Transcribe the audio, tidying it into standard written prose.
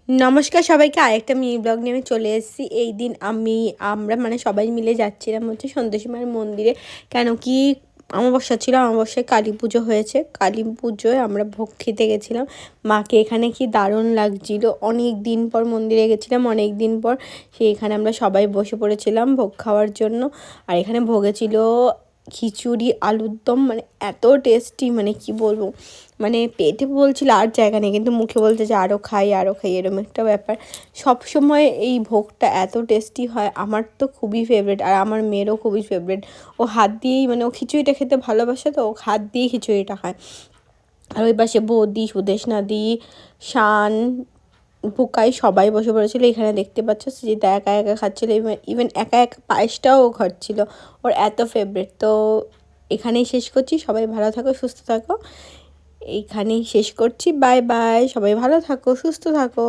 নমস্কার সবাইকে, আরেকটা মিনি ব্লগ নিয়ে আমি চলে এসেছি। এই দিন আমরা মানে সবাই মিলে যাচ্ছিলাম হচ্ছে সন্তোষী মায়ের মন্দিরে। কেন কি অমাবস্যা ছিল, অমাবস্যায় কালী পুজো হয়েছে। কালী পুজোয় আমরা ভোগ খেতে গেছিলাম। মাকে এখানে কি দারুণ লাগছিল। অনেক দিন পর মন্দিরে গেছিলাম, অনেক দিন পর। এখানে আমরা সবাই বসে পড়েছিলাম ভোগ খাওয়ার জন্য। আর এখানে ভোগে ছিল খিচুড়ি, আলুর দম, মানে এত টেস্টি, মানে কি বলবো, মানে পেটে বলছিল আর জায়গা নেই, কিন্তু মুখে বলছে যে আরও খাই আরও খাই, এরকম একটা ব্যাপার। সব সময় এই ভোগটা এত টেস্টি হয়, আমার তো খুবই ফেভারিট, আর আমার মেয়েরও খুবই ফেভারিট। ও হাত দিয়েই, মানে ও খিচুড়িটা খেতে ভালোবাসে, তো ও হাত দিয়েই খিচুড়িটা খায়। আর ওই পাশে বৌদি, সুদেশনাদি, শান, বুকাই সবাই বসে পড়েছিল। এখানে দেখতে পাচ্ছ সুজিতা একা একা খাচ্ছিলো, ইভেন একা একা পায়েসটাও ও খাচ্ছিল, ওর এত ফেভারিট। তো এখানেই শেষ করছি, সবাই ভালো থাকো, সুস্থ থাকো। এইখানেই শেষ করছি, বাই বাই, সবাই ভালো থাকো, সুস্থ থাকো।